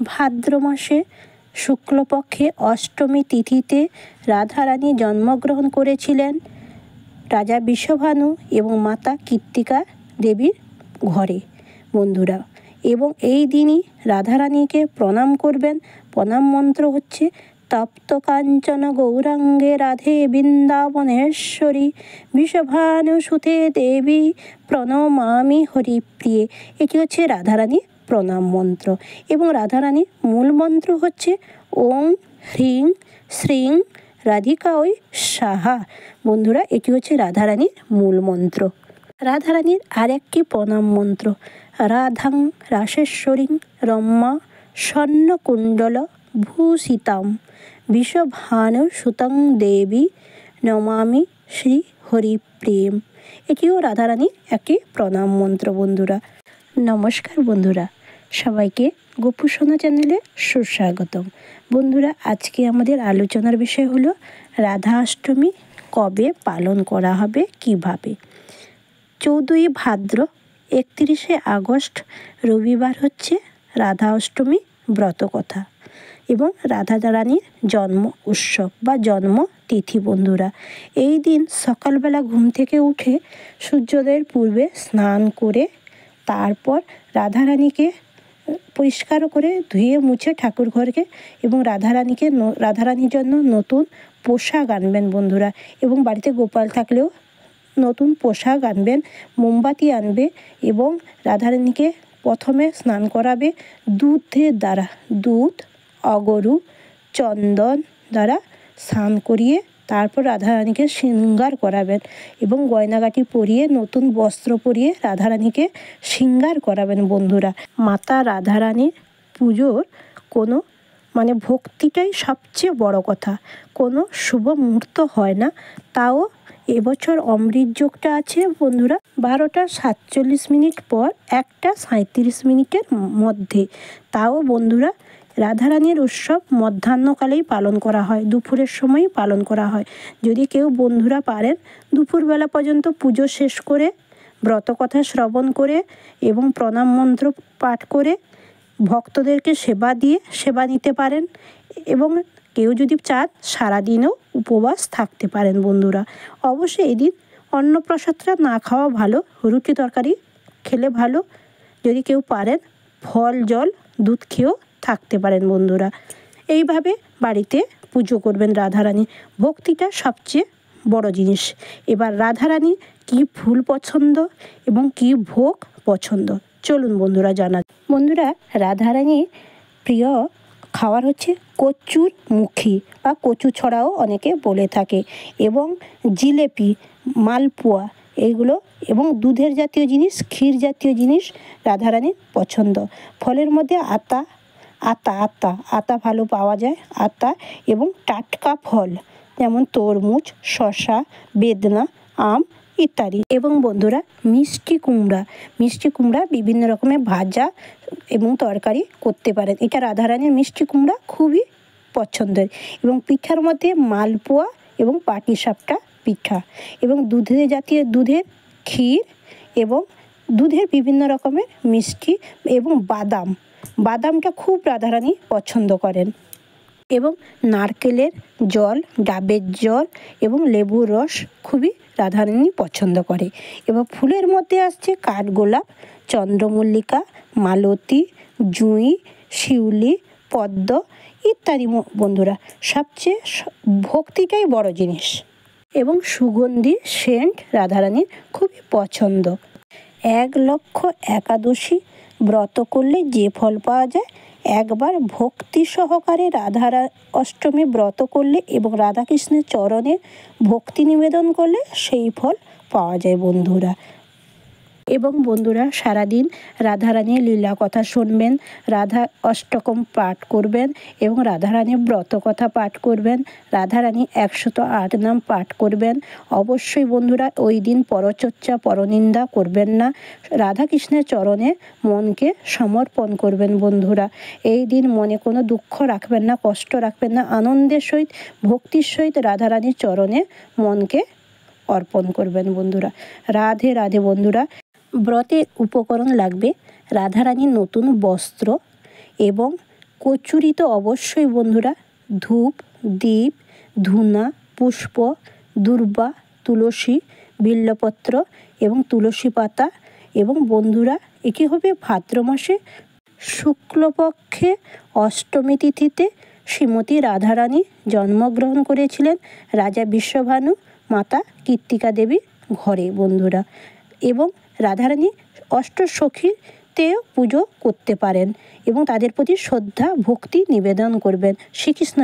ভাদ্র মাসে শুক্লপক্ষে অষ্টমী তিথিতে রাধারানী জন্মগ্রহণ করেছিলেন রাজা বৃষভানু এবং মাতা কৃত্তিকা দেবীর ঘরে বন্ধুরা। এবং এই দিনই রাধারানীকে প্রণাম করবেন। প্রণাম মন্ত্র হচ্ছে তপ্ত কাঞ্চন গৌরাঙ্গে রাধে বৃন্দাবনেশ্বরী বৃষভানু সুতে দেবী প্রণমামি হরিপ্রিয়ে। এটি হচ্ছে রাধারানীর প্রণাম মন্ত্র। এবং রাধারানীর মূল মন্ত্র হচ্ছে ওং হ্রিং শ্রীং রাধিকায় সাহা। বন্ধুরা, এটি হচ্ছে রাধারানীর মূল মন্ত্র। রাধারানীর আরেকটি প্রণাম মন্ত্র রাধাং রাসেশ্বরীং রম্মা স্বর্ণকুণ্ডল ভূষিতাম বৃষভানু সুতং দেবী নমামি শ্রী হরিপ্রেম। এটিও রাধারানীর একটি প্রণাম মন্ত্র বন্ধুরা। নমস্কার বন্ধুরা, সবাইকে গোপু সোনা চ্যানেলে সুস্বাগতম। বন্ধুরা, আজকে আমাদের আলোচনার বিষয় হলো রাধা অষ্টমী কবে পালন করা হবে, কিভাবে। 14ই ভাদ্র 31শে আগস্ট রবিবার হচ্ছে রাধা অষ্টমী ব্রতকথা এবং রাধারানীর জন্ম উৎসব বা জন্ম তিথি বন্ধুরা। এই দিন সকালবেলা ঘুম থেকে উঠে সূর্যোদয়ের পূর্বে স্নান করে তারপর রাধারানীকে পরিষ্কার করে ধুয়ে মুছে ঠাকুর ঘরকে এবং রাধারানীর জন্য নতুন পোশাক আনবেন বন্ধুরা। এবং বাড়িতে গোপাল থাকলেও নতুন পোশাক আনবেন, মোমবাতি আনবে এবং রাধারানীকে প্রথমে স্নান করাবে দুধের দ্বারা। দুধ, অগরু, চন্দন দ্বারা স্নান করিয়ে তারপর রাধারানীকে শৃঙ্গার করাবেন এবং গয়নাগাটি পরিয়ে নতুন বস্ত্র পরিয়ে রাধারানীকে শৃঙ্গার করাবেন বন্ধুরা। মাতা রাধারানীর পুজোর কোনো ভক্তিটাই সবচেয়ে বড় কথা। কোনো শুভ মুহূর্ত হয় না, তাও এবছর অমৃত যোগটা আছে বন্ধুরা 12টা 47 মিনিট পর 1টা 37 মিনিটের মধ্যে। তাও বন্ধুরা রাধারানীর উৎসব মধ্যাহ্নকালেই পালন করা হয়, দুপুরের সময়ই পালন করা হয়। যদি কেউ বন্ধুরা পারেন দুপুরবেলা পর্যন্ত পুজো শেষ করে ব্রতকথা শ্রবণ করে এবং প্রণাম মন্ত্র পাঠ করে ভক্তদেরকে সেবা নিতে পারেন। এবং কেউ যদি চান সারাদিনও উপবাস থাকতে পারেন বন্ধুরা। অবশ্যই এদিন অন্নপ্রসাদটা না খাওয়া ভালো, রুটি তরকারি খেলে ভালো। যদি কেউ পারেন ফল জল দুধ খেয়েও থাকতে পারেন বন্ধুরা। এইভাবে বাড়িতে পুজো করবেন রাধারানী। ভক্তিটা সবচেয়ে বড় জিনিস। এবার রাধারানী কি ফুল পছন্দ এবং কি ভোগ পছন্দ চলুন বন্ধুরা জানা। বন্ধুরা, রাধারানীর প্রিয় খাবার হচ্ছে কচুর মুখী বা কচু ছড়াও অনেকে বলে থাকে এবং জিলেপি, মালপোয়া এইগুলো এবং দুধের জাতীয় জিনিস, ক্ষীর জাতীয় জিনিস রাধারানীর পছন্দ। ফলের মধ্যে আতা ভালো পাওয়া যায়, আতা এবং টাটকা ফল যেমন তরমুজ, শসা, বেদনা, আম ইত্যাদি। এবং বন্ধুরা মিষ্টি কুমড়া বিভিন্ন রকমের ভাজা এবং তরকারি করতে পারেন। এটা রাধারানীর মিষ্টি কুমড়া খুবই পছন্দের। এবং পিঠার মধ্যে মালপোয়া এবং পাটিসাপটা পিঠা এবং দুধের ক্ষীর এবং দুধের বিভিন্ন রকমের মিষ্টি এবং বাদামটা খুব রাধারানী পছন্দ করেন। এবং নারকেলের জল, ডাবের জল এবং লেবুর রস খুবই রাধারানী পছন্দ করে। এবং ফুলের মধ্যে আসছে কাঠগোলাপ, চন্দ্রমল্লিকা, মালতী, জুঁই, শিউলি, পদ্ম ইত্যাদি বন্ধুরা। সবচেয়ে ভক্তিটাই বড় জিনিস এবং সুগন্ধি সেন্ট রাধারানীর খুবই পছন্দ। 1,00,000 ব্রত করলে যে ফল পাওয়া যায়, একবার ভক্তি সহকারে রাধা অষ্টমী ব্রত করলে এবং রাধাকৃষ্ণের চরণে ভক্তি নিবেদন করলে সেই ফল পাওয়া যায় বন্ধুরা। এবং বন্ধুরা সারাদিন রাধারানীর লীলা কথা শুনবেন, রাধা অষ্টকম পাঠ করবেন এবং রাধারানীর ব্রত কথা পাঠ করবেন, রাধারানী 108 নাম পাঠ করবেন। অবশ্যই বন্ধুরা ওই দিন পরচর্চা পরনিন্দা করবেন না, রাধাকৃষ্ণের চরণে মনকে সমর্পণ করবেন বন্ধুরা। এই দিন মনে কোনো দুঃখ রাখবেন না, কষ্ট রাখবেন না, আনন্দের সহিত ভক্তির সহিত রাধারানীর চরণে মনকে অর্পণ করবেন বন্ধুরা। রাধে রাধে বন্ধুরা। ব্রতের উপকরণ লাগবে রাধারানীর নতুন বস্ত্র এবং কচুরি তো অবশ্যই বন্ধুরা, ধূপ, দীপ, ধূনা, পুষ্প, দূর্বা, তুলসী, বিল্বপত্র এবং তুলসী পাতা। এবং বন্ধুরা, একে হবে ভাদ্র মাসে শুক্লপক্ষে অষ্টমী তিথিতে শ্রীমতী রাধারানী জন্মগ্রহণ করেছিলেন রাজা বিশ্বভানু মাতা কীর্তিকা দেবীর ঘরে বন্ধুরা। এবং রাধারানী অষ্টসখীতেও পুজো করতে পারেন এবং তাদের প্রতি শ্রদ্ধা ভক্তি নিবেদন করবেন। শ্রীকৃষ্ণ।